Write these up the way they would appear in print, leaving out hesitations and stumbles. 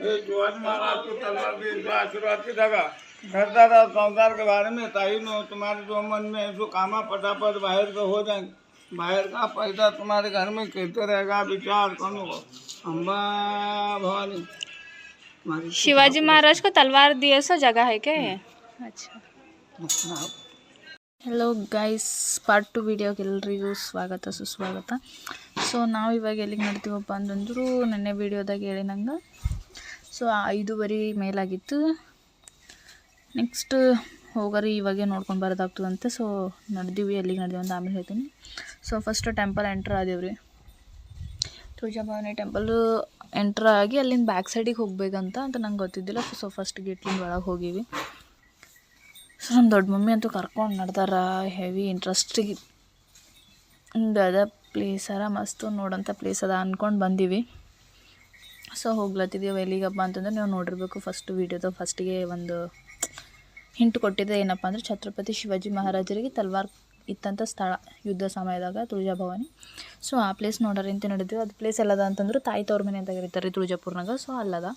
शिवाजी महाराज को तलवार दी जो आशीर्वाद की जगह करता था संसार के बारे में ताई नो तुम्हारे जो मन में जो कामा फटाफट बाहर का हो जाएंगे बाहर का पैसा तुम्हारे घर में कहते रहेगा विचार करो अम्बा भवानी शिवाजी महाराज को तलवार दिए सो जगह है क्या ये? अच्छा ಹೆಲೋ ಗೈಸ್ ಪಾರ್ಟ್ 2 ವಿಡಿಯೋಗೆ ಎಲ್ಲರಿಗೂ ಸ್ವಾಗತ ಸುಸ್ವಾಗತ. ಸೊ ನಾವು ಇವಾಗ ಎಲ್ಲಿಗೆ ನಡ್ತೀವಪ್ಪ ಅಂತಂದ್ರು ನೆನ್ನೆ ವಿಡಿಯೋದಾಗ ಹೇಳಿನಂಗೆ ಸೊ 5:30 ಮೇಲಾಗಿತ್ತು. ನೆಕ್ಸ್ಟ್ ಹೋಗರಿ ಇವಾಗೆ ನೋಡ್ಕೊಂಡು ಬರೋದಾಗ್ತದಂತೆ. ಸೊ ನಡೆದೀವಿ ಎಲ್ಲಿಗೆ ನಡೆದೀವಿ ಅಂತ ಆಮೇಲೆ ಹೇಳ್ತೀನಿ. ಸೊ ಫಸ್ಟ್ ಟೆಂಪಲ್ ಎಂಟ್ರ್ ಆದೇವ್ರಿ, ತುಳಜಾಭವಾನಿ ಟೆಂಪಲ್ ಎಂಟ್ರ್ ಆಗಿ ಅಲ್ಲಿಂದ ಬ್ಯಾಕ್ ಸೈಡಿಗೆ ಹೋಗ್ಬೇಕಂತ ನಂಗೆ ಗೊತ್ತಿದ್ದಿಲ್ಲ. ಸೊ ಫಸ್ಟ್ ಗೇಟ್ಲಿಂದ ಒಳಗೆ ಹೋಗೀವಿ. ಸೊ ನಮ್ಮ ದೊಡ್ಡ ಮಮ್ಮಿ ಅಂತೂ ಕರ್ಕೊಂಡು ನಡ್ದಾರ, ಹೆವಿ ಇಂಟ್ರೆಸ್ಟಿಗೆ ಅದ ಪ್ಲೇಸ್ ಅರ ಮಸ್ತು ನೋಡೋಂಥ ಪ್ಲೇಸ್ ಅದ ಅಂದ್ಕೊಂಡು ಬಂದೀವಿ. ಸೊ ಹೋಗ್ಲತ್ತಿದ್ದೀವಿ ಎಲ್ಲಿಗಪ್ಪ ಅಂತಂದ್ರೆ ನೀವು ನೋಡಿರ್ಬೇಕು ಫಸ್ಟ್ ವೀಡಿಯೋದ ಫಸ್ಟಿಗೆ ಒಂದು ಹಿಂಟ್ ಕೊಟ್ಟಿದ್ದೆ. ಏನಪ್ಪ ಅಂದರೆ ಛತ್ರಪತಿ ಶಿವಾಜಿ ಮಹಾರಾಜರಿಗೆ ತಲ್ವಾರ್ ಇತ್ತಂಥ ಸ್ಥಳ ಯುದ್ಧ ಸಮಯದಾಗ ತುಳಜಾಭವಾನಿ. ಸೊ ಆ ಪ್ಲೇಸ್ ನೋಡೋರಿ ಅಂತ ನಡೆದೀವಿ. ಅದು ಪ್ಲೇಸ್ ಎಲ್ಲದ ಅಂತಂದ್ರೆ ತಾಯಿ ತವ್ರ ಮನೆ ಅಂತ ಕರೀತಾರೆ ತುಳಜಾಪುರ್ನಾಗ. ಸೊ ಅಲ್ಲದ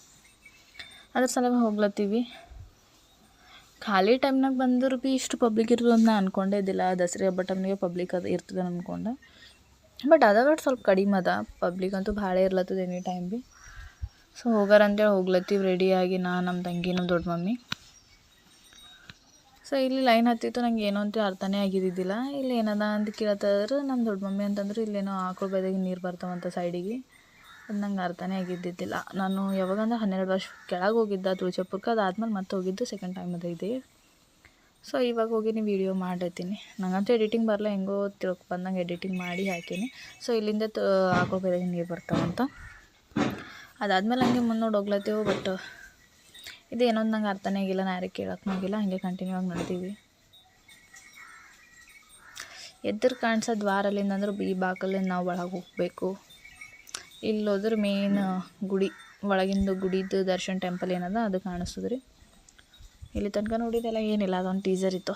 ಅದ್ರ ಸಲುವಾಗಿ ಹೋಗ್ಲತ್ತೀವಿ. ಖಾಲಿ ಟೈಮ್ನಾಗ ಬಂದರೂ ಭೀ ಇಷ್ಟು ಪಬ್ಲಿಕ್ ಇರ್ತದೆ ಅಂತ ನಾನು ಅಂದ್ಕೊಂಡೇ ಇದ್ದಿಲ್ಲ. ದಸರಾ ಹಬ್ಬ ಟೈಮ್ನಾಗೆ ಪಬ್ಲಿಕ್ ಅದು ಇರ್ತದೆ ಅಂದ್ಕೊಂಡೆ, ಬಟ್ ಅದ ಬಟ್ ಸ್ವಲ್ಪ ಕಡಿಮೆ ಅದ. ಪಬ್ಲಿಕ್ ಅಂತೂ ಭಾಳ ಇರ್ಲತ್ತದ ಎನಿ ಟೈಮ್ ಭೀ. ಸೊ ಹೋಗಾರಂತೇಳಿ ಹೋಗ್ಲತ್ತೀವಿ ರೆಡಿಯಾಗಿ ನಮ್ಮ ತಂಗಿ ನಮ್ಮ ದೊಡ್ಡ ಮಮ್ಮಿ. ಸೊ ಇಲ್ಲಿ ಲೈನ್ ಹತ್ತಿತ್ತು, ನಂಗೆ ಏನೋ ಅಂತ ಅರ್ಥನೇ ಆಗಿದ್ದಿದ್ದಿಲ್ಲ. ಇಲ್ಲಿ ಏನದ ಅಂತ ಕೇಳ್ತಾದ್ರೆ ನಮ್ಮ ದೊಡ್ಡ ಮಮ್ಮಿ ಅಂತಂದ್ರೆ ಇಲ್ಲೇನೋ ಆಕಳು ಬೈದಾಗ ನೀರು ಬರ್ತಾವಂತ ಸೈಡಿಗೆ. ಅದು ನಂಗೆ ಅರ್ಥನೇ ಆಗಿದ್ದಿದ್ದಿಲ್ಲ. ನಾನು ಯಾವಾಗಂದ್ರೆ 12 ವರ್ಷ ಕೆಳಗೆ ಹೋಗಿದ್ದೆ ತುಳಜಾಪುರಕ್ಕೆ, ಅದಾದ್ಮೇಲೆ ಮತ್ತೆ ಹೋಗಿದ್ದು ಸೆಕೆಂಡ್ ಟೈಮ್ ಅದು ಇದೆ. ಸೊ ಇವಾಗ ಹೋಗಿ ನೀವು ವೀಡಿಯೋ ಮಾಡಿರ್ತೀನಿ. ನಂಗಂತೂ ಎಡಿಟಿಂಗ್ ಬರಲ್ಲ, ಹೆಂಗೋ ತಿಳ್ಕೊ ಬಂದಂಗೆ ಎಡಿಟಿಂಗ್ ಮಾಡಿ ಹಾಕೀನಿ. ಸೊ ಇಲ್ಲಿಂದ ಆಕಳು ಬೈದಾಗ ನೀರು ಬರ್ತಾವಂತ. ಅದಾದ್ಮೇಲೆ ಹಂಗೆ ಮುಂದೆ ನೋಡಿ ಹೋಗ್ಲತ್ತೀವಿ. ಬಟ್ ಇದು ಏನೊಂದು ನಂಗೆ ಅರ್ಥನೇ ಆಗಿಲ್ಲ, ನಾ ಯಾರಿಗೆ ಕೇಳೋಕ್ಕೂ ಹೋಗಿಲ್ಲ. ಹಾಗೆ ಕಂಟಿನ್ಯೂ ಆಗಿ ನಡ್ತೀವಿ. ಎದುರು ಕಾಣಿಸೋ ದ್ವಾರಲ್ಲಿಂದ ಅಂದ್ರೆ ಈ ಬಾಕಲಿಂದ ನಾವು ಒಳಗೆ ಹೋಗಬೇಕು. ಇಲ್ಲಿ ಹೋದ್ರೆ ಮೇನ್ ಗುಡಿ ಒಳಗಿಂದು ಗುಡಿದು ದರ್ಶನ್ ಟೆಂಪಲ್ ಏನದ ಅದು ಕಾಣಿಸ್ತದೆ ರೀ. ಇಲ್ಲಿ ತನಕ ನೋಡಿದೆಲ್ಲ ಏನಿಲ್ಲ, ಅದೊಂದು ಟೀಸರ್ ಇತ್ತು,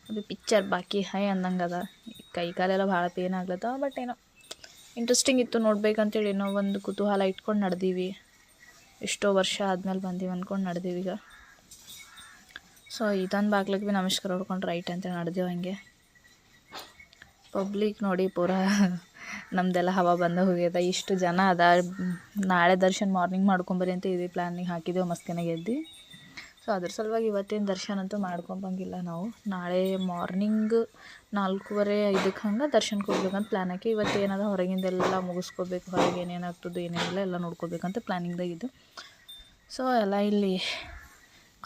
ಅದು ಪಿಕ್ಚರ್ ಬಾಕಿ ಹೈ ಅಂದಂಗೆ ಅದ. ಕೈ ಕಾಲೆಲ್ಲ ಭಾಳ ಪೇನ್ ಆಗ್ಲತ್ತವ, ಬಟ್ ಏನೋ ಇಂಟ್ರೆಸ್ಟಿಂಗ್ ಇತ್ತು ನೋಡ್ಬೇಕಂತೇಳಿ ಏನೋ ಒಂದು ಕುತೂಹಲ ಇಟ್ಕೊಂಡು ನಡೆದೀವಿ. ಎಷ್ಟೋ ವರ್ಷ ಆದಮೇಲೆ ಬಂದೀವಿ ಅಂದ್ಕೊಂಡು ನಡೆದೀವಿ ಈಗ. ಸೊ ಇದೊಂದು ಬಾಗ್ಲಿಗೆ ಭೀ ನಮಸ್ಕಾರ ಹೊಡ್ಕೊಂಡು ರೈಟ್ ಅಂತೇಳಿ ನಡೆದೀವಿ. ಹಂಗೆ ಪಬ್ಲಿಕ್ ನೋಡಿ ಪೂರಾ ನಮ್ಮದೆಲ್ಲ ಹವಾ ಬಂದ ಹೋಗ್ಯದ. ಇಷ್ಟು ಜನ ಅದ. ನಾಳೆ ದರ್ಶನ ಮಾರ್ನಿಂಗ್ ಮಾಡ್ಕೊಂಬರಿ ಅಂತ ಇದು ಪ್ಲ್ಯಾನಿಗೆ ಹಾಕಿದ್ದೆವು ಮಸ್ತಿನಾಗೆ ಎದ್ದು. ಸೊ ಅದ್ರ ಸಲುವಾಗಿ ಇವತ್ತೇನು ದರ್ಶನ ಅಂತೂ ಮಾಡ್ಕೊಂಬಂಗಿಲ್ಲ ನಾವು. ನಾಳೆ ಮಾರ್ನಿಂಗ್ 4:30-5 ಹಂಗೆ ದರ್ಶನಕ್ಕೆ ಹೋಗ್ಬೇಕಂತ ಪ್ಲ್ಯಾನ್ ಹಾಕಿ. ಇವತ್ತು ಏನದ ಹೊರಗಿಂದೆಲ್ಲ ಮುಗಿಸ್ಕೋಬೇಕು, ಹೊರಗೆ ಏನೇನಾಗ್ತದೆ ಏನೇನಿಲ್ಲ ಎಲ್ಲ ನೋಡ್ಕೋಬೇಕಂತ ಪ್ಲ್ಯಾನಿಂಗ್ದಾಗಿದ್ದು. ಸೊ ಎಲ್ಲ ಇಲ್ಲಿ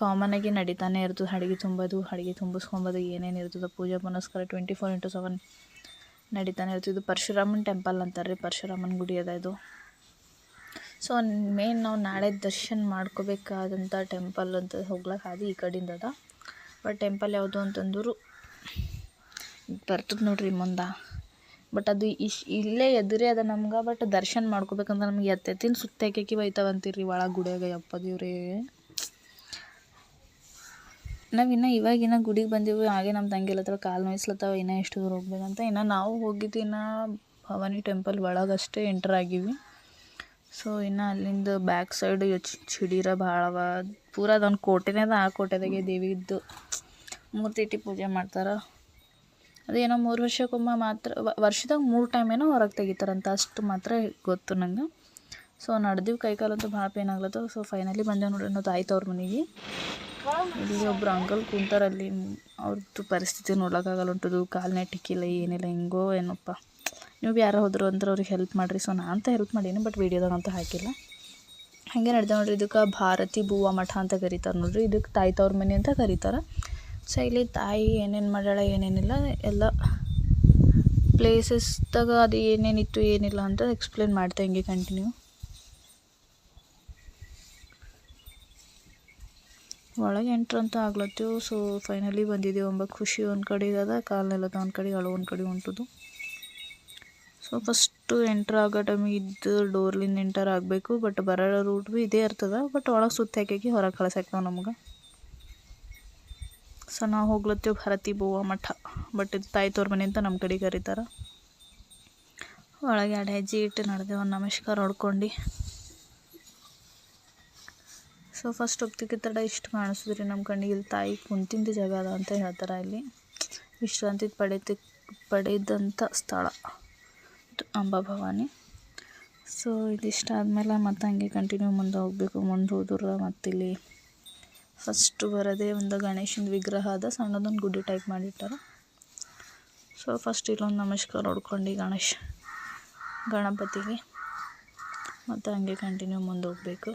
ಕಾಮನಾಗಿ ನಡೀತಾನೆ ಇರ್ತದೆ. ಅಡುಗೆ ತುಂಬೋದು, ಅಡುಗೆ ತುಂಬಿಸ್ಕೊಬೋದು, ಏನೇನು ಇರ್ತದೆ ಪೂಜೆ ಪುನಸ್ಕಾರ 24/7 ನಡೀತಾನೆ ಇರ್ತದೆ. ಇದು ಪರಶುರಾಮನ ಟೆಂಪಲ್ ಅಂತಾರೆ ರೀ, ಪರಶುರಾಮನ ಗುಡಿ ಅದ ಇದು. ಸೊ ಮೇನ್ ನಾವು ನಾಳೆ ದರ್ಶನ ಮಾಡ್ಕೋಬೇಕಾದಂಥ ಟೆಂಪಲ್ ಅಂತ ಹೋಗ್ಲಕ್ಕೆ ಅದು ಈ ಕಡೆಯಿಂದ ಅದ. ಬಟ್ ಟೆಂಪಲ್ ಯಾವುದು ಅಂತಂದ್ರು ಬರ್ತದೆ ನೋಡ್ರಿ ಮುಂದೆ. ಬಟ್ ಅದು ಇಲ್ಲೇ ಎದುರೇ ಅದ ನಮ್ಗೆ. ಬಟ್ ದರ್ಶನ ಮಾಡ್ಕೋಬೇಕಂತ ನಮ್ಗೆ ಎತ್ತಿನ ಸುತ್ತಾಕಿ ಬೈತಾವಂತೀರಿ ಒಳಗೆ ಗುಡಿಯಾಗ. ಯಪ್ಪ ದೇವ್ರೇ, ನಾವು ಇವಾಗಿನ ಗುಡಿಗೆ ಬಂದೀವಿ. ಹಾಗೆ ನಮ್ಮ ತಂಗಿಲ್ಲ ಹತ್ರ ಕಾಲು ನೋಯಿಸ್ಲತ್ತವ, ಇನ್ನೂ ಎಷ್ಟು ದೂರ ಹೋಗ್ಬೇಕಂತ. ಇನ್ನು ನಾವು ಹೋಗಿದ್ದು ಇನ್ನು ಭವಾನಿ ಟೆಂಪಲ್ ಒಳಗಷ್ಟೇ ಎಂಟ್ರ್ ಆಗೀವಿ. ಸೊ ಇನ್ನು ಅಲ್ಲಿಂದ ಬ್ಯಾಕ್ ಸೈಡ್ ಚಿಡಿರ ಭಾಳವ. ಪೂರ ಅದೊಂದು ಕೋಟೆನೇ ಅದ. ಆ ಕೋಟೆದಾಗೆ ದೇವಿದ್ದು ಮೂರ್ತಿ ಇಟ್ಟು ಪೂಜೆ ಮಾಡ್ತಾರೆ. ಅದೇನೋ 3 ವರ್ಷಕ್ಕೊಮ್ಮೆ ಮಾತ್ರ, ವರ್ಷದಾಗ 3 ಟೈಮ್ ಏನೋ ಹೊರಗೆ ತೆಗಿತಾರಂತ, ಅಷ್ಟು ಮಾತ್ರ ಗೊತ್ತು ನಂಗೆ. ಸೊ ನಡೆದೀವಿ, ಕೈಕಾಲಂತೂ ಭಾಳ ಪೇನ್ ಆಗ್ಲತ್ತವ. ಸೊ ಫೈನಲಿ ಬಂದೇವು ನೋಡ್ರಿ ನಾವು ತಾಯಿ ತವ್ರ ಮನೆಗೆ. ಇಲ್ಲಿ ಒಬ್ರು ಅಂಕಲ್ ಕುಂತಾರಲ್ಲಿ, ಅವ್ರದ್ದು ಪರಿಸ್ಥಿತಿ ನೋಡೋಕ್ಕಾಗಲ್ಲ ಉಂಟದು. ಕಾಲನೇ ಟಿಕ್ಕಿಲ್ಲ, ಏನಿಲ್ಲ, ಹೆಂಗೋ ಏನಪ್ಪ. ನೀವು ಭೀ ಯಾರು ಹೋದ್ರು ಅಂದ್ರೆ ಅವ್ರಿಗೆ ಹೆಲ್ಪ್ ಮಾಡಿರಿ. ಸೊ ನಾನು ಅಂತ ಹೆಲ್ಪ್ ಮಾಡೀನಿ, ಬಟ್ ವೀಡಿಯೋದಾಗಂತೂ ಹಾಕಿಲ್ಲ. ಹಾಗೆ ನಡೆದ ನೋಡ್ರಿ. ಇದಕ್ಕೆ ಭಾರತಿ ಬೂವ ಮಠ ಅಂತ ಕರೀತಾರೆ ನೋಡ್ರಿ. ಇದಕ್ಕೆ ತಾಯಿ ತವ್ರ ಮನೆ ಅಂತ ಕರೀತಾರೆ. ಸೊ ಇಲ್ಲಿ ತಾಯಿ ಏನೇನು ಮಾಡ್ಯಾಳ ಏನೇನಿಲ್ಲ ಎಲ್ಲ ಪ್ಲೇಸಸ್ದಾಗ ಅದು ಏನೇನಿತ್ತು ಏನಿಲ್ಲ ಅಂತ ಎಕ್ಸ್ಪ್ಲೇನ್ ಮಾಡ್ತಾ ಹಿಂಗೆ ಕಂಟಿನ್ಯೂ. ಒಳಗೆ ಎಂಟ್ರ್ ಅಂತ ಆಗ್ಲತ್ತೀವಿ. ಸೊ ಫೈನಲಿ ಬಂದಿದ್ದೀವಿ ಎಂಬ ಖುಷಿ ಒಂದು ಕಡೆಗೆ ಅದ, ಕಾಲನೆಲ್ಲದ ಒಂದು ಕಡೆಗೆ, ಅಳು ಒಂದು ಕಡೆ ಉಂಟದು. ಸೊ ಫಸ್ಟು ಎಂಟ್ರ್ ಆಗೋ ಟೈಮಿಗೆ ಇದ್ದು ಡೋರ್ಲಿಂದ ಎಂಟರ್ ಆಗಬೇಕು. ಬಟ್ ಬರೋ ರೂಟ್ ಭೀ ಇದೇ ಇರ್ತದೆ, ಬಟ್ ಒಳಗೆ ಸುತ್ತ ಹಾಕಿ ಹೊರಗೆ ಕಳ್ಸಾಕ್ತಾವೆ ನಮ್ಗೆ. ಸೊ ನಾವು ಹೋಗ್ಲತ್ತೀವಿ ಭಾರತಿ ಬೂವ ಮಠ, ಬಟ್ ಇದು ತಾಯಿ ತೋರ್ ಮನೆ ಅಂತ ನಮ್ಮ ಕಡೆ ಕರೀತಾರೆ. ಒಳಗೆ 2 ಹೆಜ್ಜೆ ಇಟ್ಟು ನಡೆದೇವು, ಒಂದು ನಮಸ್ಕಾರ ಹೊಡ್ಕೊಂಡು ಸೊ ಫಸ್ಟ್ ಹೋಗ್ತಿದ್ದ ತಡ ಇಷ್ಟು ಕಾಣಿಸಿದ್ರಿ ನಮ್ಮ ಕಣ್ಣಿಗೆ. ಇಲ್ಲಿ ತಾಯಿ ಕುಂತಿದ್ದ ಜಾಗ ಅದ ಅಂತ ಹೇಳ್ತಾರೆ. ಇಲ್ಲಿ ವಿಶ್ರಾಂತಿ ಪಡೆದಂಥ ಸ್ಥಳ ಅಂಬಾಭವಾನಿ. ಸೊ ಇದಿಷ್ಟ ಆದಮೇಲೆ ಮತ್ತೆ ಹಂಗೆ ಕಂಟಿನ್ಯೂ ಮುಂದೆ ಹೋಗಬೇಕು. ಮುಂದೆ ಹೋದ್ರೆ ಮತ್ತಿಲ್ಲಿ ಫಸ್ಟ್ ಬರೋದೇ ಒಂದು ಗಣೇಶನ ವಿಗ್ರಹ ಅದ, ಸಣ್ಣದೊಂದು ಗುಡ್ಡೆ ಟೈಪ್ ಮಾಡಿಟ್ಟಾರೆ. ಸೊ ಫಸ್ಟ್ ಇಲ್ಲೊಂದು ನಮಸ್ಕಾರ ಹೊಡ್ಕೊಂಡು ಗಣಪತಿಗೆ ಮತ್ತು ಹಂಗೆ ಕಂಟಿನ್ಯೂ ಮುಂದೆ ಹೋಗಬೇಕು.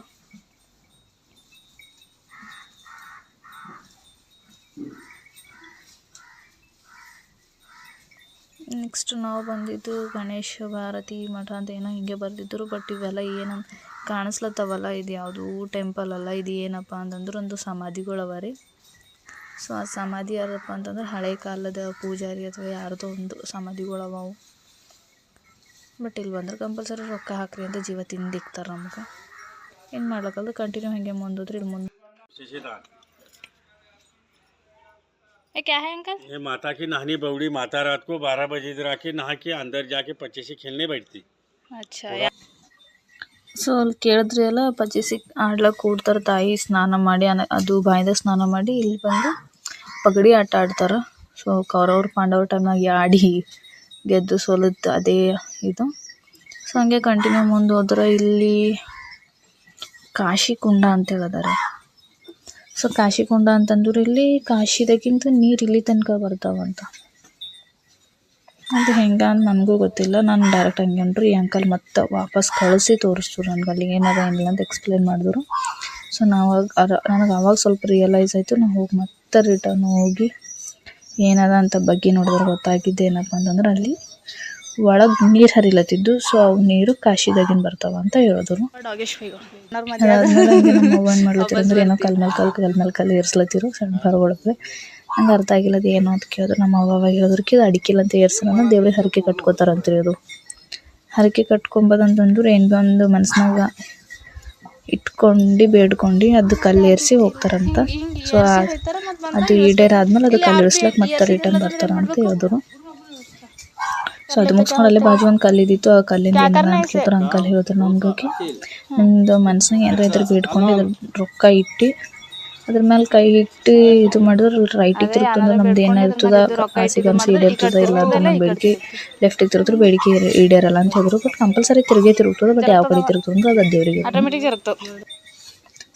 ನೆಕ್ಸ್ಟ್ ನಾವು ಬಂದಿದ್ದು ಗಣೇಶ ಭಾರತಿ ಮಠ ಅಂತ ಏನೋ ಹಿಂಗೆ ಬರೆದಿದ್ದರು. ಬಟ್ ಇವೆಲ್ಲ ಏನು ಕಾಣಿಸ್ಲತ್ತವಲ್ಲ, ಇದು ಯಾವುದು ಟೆಂಪಲ್ ಅಲ್ಲ, ಇದು ಏನಪ್ಪ ಅಂತಂದ್ರೆ ಒಂದು ಸಮಾಧಿಗಳವ ರೀ. ಸೊ ಆ ಸಮಾಧಿ ಯಾರಪ್ಪ ಅಂತಂದ್ರೆ ಹಳೆ ಕಾಲದ ಪೂಜಾರಿ ಅಥವಾ ಯಾರ್ದೋ ಒಂದು ಸಮಾಧಿಗಳವ ಅವು. ಬಟ್ ಇಲ್ಲಿ ಬಂದ್ರೆ ಕಂಪಲ್ಸರಿ ರೊಕ್ಕ ಹಾಕ್ರಿ ಅಂತ ಜೀವ ತಿಂದಿಕ್ತಾರೆ ನಮ್ಗೆ. ಏನು ಮಾಡ್ಲಕ್ಕಲ್ದು ಕಂಟಿನ್ಯೂ ಹಾಗೆ ಮುಂದೋದ್ರಿ. ಇಲ್ಲಿ ಮುಂದೆ क्या है अंकल? ये माता की नहानी बवड़ी माता रात को 12 बजे आके नहा के अंदर जाके पच्चीसी खेलने बैठती. अच्छा. ಸೊ ಅಲ್ಲಿ ಕೇಳಿದ್ರಿ ಅಲ್ಲ, ಪಚ್ಚೀಸಿಗೆ ಆಡ್ಲಕ್ಕೆ ಕೂಡ್ತಾರೆ ತಾಯಿ. ಸ್ನಾನ ಮಾಡಿ ಅದು ಬಾಯಿದಾಗ ಸ್ನಾನ ಮಾಡಿ ಇಲ್ಲಿ ಬಂದು ಪಗಡಿ ಆಟ ಆಡ್ತಾರೆ. ಸೊ ಕೌರವ್ರ ಪಾಂಡವ್ರ ಟೈಮ್ನಾಗ ಆಡಿ ಗೆದ್ದು ಸೋಲುತ್ತೆ ಅದೇ ಇದು. ಸೊ ಹಂಗೆ ಕಂಟಿನ್ಯೂ ಮುಂದೆ ಹೋದ್ರೆ ಇಲ್ಲಿ ಕಾಶಿ ಕುಂಡ ಅಂತ ಹೇಳಿದಾರೆ. ಸೊ ಕಾಶಿ ಕುಂಡ ಅಂತಂದ್ರೆ ಇಲ್ಲಿ ಕಾಶಿದಾಗಿಂತ ನೀರು ಇಲ್ಲಿ ತನಕ ಬರ್ತಾವಂತ. ಅದು ಹೆಂಗೆ ಅಂತ ನನಗೂ ಗೊತ್ತಿಲ್ಲ. ನಾನು ಡೈರೆಕ್ಟ್ ಹಂಗೆ ಅಂದರು. ಈ ಅಂಕಲ್ ಮತ್ತೆ ವಾಪಸ್ ಕಳಿಸಿ ತೋರಿಸ್ತು ನನಗೆ ಅಲ್ಲಿ ಏನದ ಏನಿಲ್ಲ ಅಂತ ಎಕ್ಸ್ಪ್ಲೇನ್ ಮಾಡಿದ್ರು. ಸೊ ನನಗೆ ಆವಾಗ ಸ್ವಲ್ಪ ರಿಯಲೈಸ್ ಆಯಿತು. ನಾವು ಹೋಗಿ ಮತ್ತೆ ರಿಟರ್ನ್ ಹೋಗಿ ಏನದ ಅಂತ ಬಗ್ಗೆ ನೋಡಿದ್ರೆ ಗೊತ್ತಾಗಿದ್ದು ಏನಪ್ಪ ಅಂತಂದ್ರೆ ಅಲ್ಲಿ ಒಳಗೆ ನೀರು ಹರಿಲತ್ತಿದ್ದು. ಸೊ ಅವು ನೀರು ಕಾಶಿದಾಗಿನ ಬರ್ತಾವ ಅಂತ ಹೇಳಿದ್ರು. ಅದಾದ್ಮೇಲೆ ಹಂಗೆ ನಮ್ಮ ಅವ್ವ ಏನು ಮಾಡ್ಲತ್ತಿರ ಅಂದ್ರೆ ಏನೋ ಕಲ್ ಮೇಲೆ ಕಲ್ಲು ಏರ್ಸ್ಲತ್ತಿರು ಸಣ್ಣ ಹೊರಗೊಳಗೆ. ಹಂಗೆ ಅರ್ಥ ಆಗಿಲ್ಲ ಅದು ಏನೋ ಅಂತ ಕೇಳಿದ್ರು. ನಮ್ಮ ಅವ್ವ ಹೇಳಿದ್ರಕ್ಕೆ ಇದು ಅಡಿಕೆಲ್ಲ ಅಂತ ಏರ್ಸೋಣ ದೇವ್ರಿಗೆ ಹರಕೆ ಕಟ್ಕೋತಾರಂತ್ರಿ. ಅದು ಹರಕೆ ಕಟ್ಕೊಂಬದಂತಂದ್ರೆ ಏನು ಭೀ ಒಂದು ಮನ್ಸಿನಾಗ ಇಟ್ಕೊಂಡು ಬೇಡ್ಕೊಂಡು ಅದು ಕಲ್ಲು ಏರಿಸಿ ಹೋಗ್ತಾರಂತ. ಸೊ ಅದು ಈಡೇರಾದ್ಮೇಲೆ ಅದು ಕಲ್ಲು ಇಳಿಸ್ಲಕ್ಕೆ ಮತ್ತೆ ರಿಟರ್ನ್ ಬರ್ತಾರ ಅಂತ ಹೇಳಿದ್ರು. ಸೊ ಅದು ಮುಗಿಸ್ಕೊಂಡು ಅಲ್ಲೇ ಬಾಜು ಒಂದು ಕಲ್ಲಿದ್ದಿತ್ತು. ಆ ಕಲ್ಲಿಂದ ಏನಾರ ಅಂತ ಕೇಳ್ತಾರೆ. ಅಂಕಲ್ ಹೇಳಿದ್ರು ನಮ್ಗೆ, ನಿಮ್ದು ಮನ್ಸಿನಾಗ ಏನಾರ ಇದ್ರೆ ಬೇಡ್ಕೊಂಡು ಇದ್ರ ರೊಕ್ಕ ಇಟ್ಟು ಅದ್ರ ಮೇಲೆ ಕೈ ಇಟ್ಟು ಇದು ಮಾಡಿದ್ರೆ ರೈಟಿಗೆ ತಿರುಗ್ತಂದ್ರೆ ನಮ್ದು ಏನಿರ್ತದ ಕಾಸಿಗನ್ಸಿ ಈಡೇರ್ತದ. ಇಲ್ಲ ಅಂತ ನಮ್ಮ ಬೇಡಿಕೆ ಲೆಫ್ಟಿಗೆ ತಿರುಗಿದ್ರೆ ಬೇಡಿಕೆ ಈಡೇರಲ್ಲ ಅಂತ ಹೇಳಿದ್ರು. ಬಟ್ ಕಂಪಲ್ಸರಿ ತಿರುಗ್ತದೆ. ಬಟ್ ಯಾವ ಕಡೆ ತಿರುಗ್ತದೆ ಅಂದ್ರೆ ಅದು ದೇವರಿಗೆ.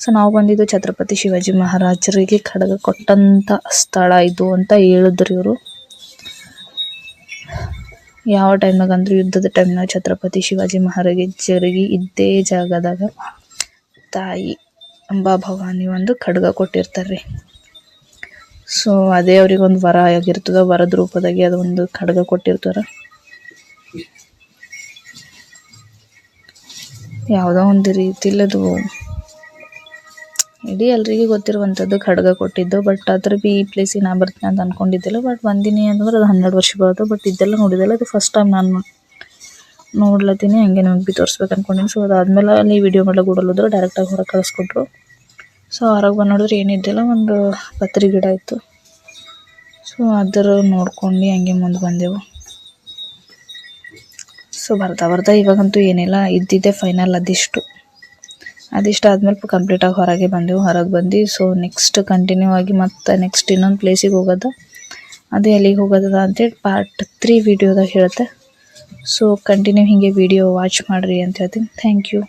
ಸೊ ನಾವು ಬಂದಿದ್ದು ಛತ್ರಪತಿ ಶಿವಾಜಿ ಮಹಾರಾಜರಿಗೆ ಖಡ್ಗ ಕೊಟ್ಟಂಥ ಸ್ಥಳ ಇದು ಅಂತ ಹೇಳಿದ್ರು ಇವರು. ಯಾವ ಟೈಮ್ನಾಗ ಅಂದ್ರೆ ಯುದ್ಧದ ಟೈಮ್ನಾಗ ಛತ್ರಪತಿ ಶಿವಾಜಿ ಮಹಾರಾಜರಿಗೆ ಇದ್ದೇ ಜಾಗದಾಗ ತಾಯಿ ಅಂಬಾಭವಾನಿ ಒಂದು ಖಡ್ಗ ಕೊಟ್ಟಿರ್ತಾರೆ ರೀ. ಸೊ ಅದೇ ಅವ್ರಿಗೊಂದು ವರ ಆಗಿರ್ತದೆ. ವರದ ರೂಪದಾಗಿ ಅದೊಂದು ಖಡ್ಗ ಕೊಟ್ಟಿರ್ತಾರೆ. ಯಾವುದೋ ಒಂದು ರೀತಿಲಿ ಅದು ಇಡೀ ಎಲ್ರಿಗೂ ಗೊತ್ತಿರುವಂಥದ್ದು ಖಡ್ಗ ಕೊಟ್ಟಿದ್ದು. ಬಟ್ ಅದ್ರ ಭೀ ಈ ಪ್ಲೇಸಿಗೆ ನಾ ಬರ್ತೀನಿ ಅಂತ ಅಂದ್ಕೊಂಡಿದ್ದಿಲ್ಲ. ಬಟ್ ಬಂದಿನಿ ಅಂತಂದ್ರೆ ಅದು 12 ವರ್ಷ ಬರೋದು. ಬಟ್ ಇದೆಲ್ಲ ನೋಡಿದ್ದೆಲ್ಲ ಇದು ಫಸ್ಟ್ ಟೈಮ್ ನಾನು ನೋಡ್ಲತ್ತೀನಿ. ಹಂಗೆ ನಿಮಗೆ ಭೀ ತೋರಿಸ್ಬೇಕು ಅಂದ್ಕೊಂಡಿನಿ. ಸೊ ಅದಾದಮೇಲೆ ಅಲ್ಲಿ ವಿಡಿಯೋ ಮಾಡ್ಲಿಕ್ಕೆ ಕೊಡೋದ್ರು ಡೈರೆಕ್ಟಾಗಿ ಹೊರಗೆ ಕಳಿಸ್ಕೊಟ್ರು. ಸೊ ಹೊರಗೆ ಬಂದು ನೋಡಿದ್ರೆ ಏನಿದ್ದಿಲ್ಲ, ಒಂದು ಪತ್ರಿ ಗಿಡ ಇತ್ತು. ಸೊ ಅದರ ನೋಡ್ಕೊಂಡು ಹಂಗೆ ಮುಂದೆ ಬಂದೆವು. ಸೊ ಬರ್ತಾ ಇವಾಗಂತೂ ಏನಿಲ್ಲ, ಇದ್ದಿದ್ದೆ ಫೈನಲ್ ಅದಿಷ್ಟು ಆದಮೇಲೆ ಕಂಪ್ಲೀಟಾಗಿ ಹೊರಗೆ ಬಂದು ಸೊ ನೆಕ್ಸ್ಟ್ ಕಂಟಿನ್ಯೂ ಆಗಿ ಮತ್ತೆ ನೆಕ್ಸ್ಟ್ ಇನ್ನೊಂದು ಪ್ಲೇಸಿಗೆ ಹೋಗೋದು. ಅದು ಎಲ್ಲಿಗೆ ಹೋಗೋದ ಅಂತೇಳಿ ಪಾರ್ಟ್ 3 ವಿಡಿಯೋದಾಗ ಹೇಳುತ್ತೆ. ಸೊ ಕಂಟಿನ್ಯೂ ಹೀಗೆ ವಿಡಿಯೋ ವಾಚ್ ಮಾಡಿರಿ ಅಂತ ಹೇಳ್ತೀನಿ. Thank you.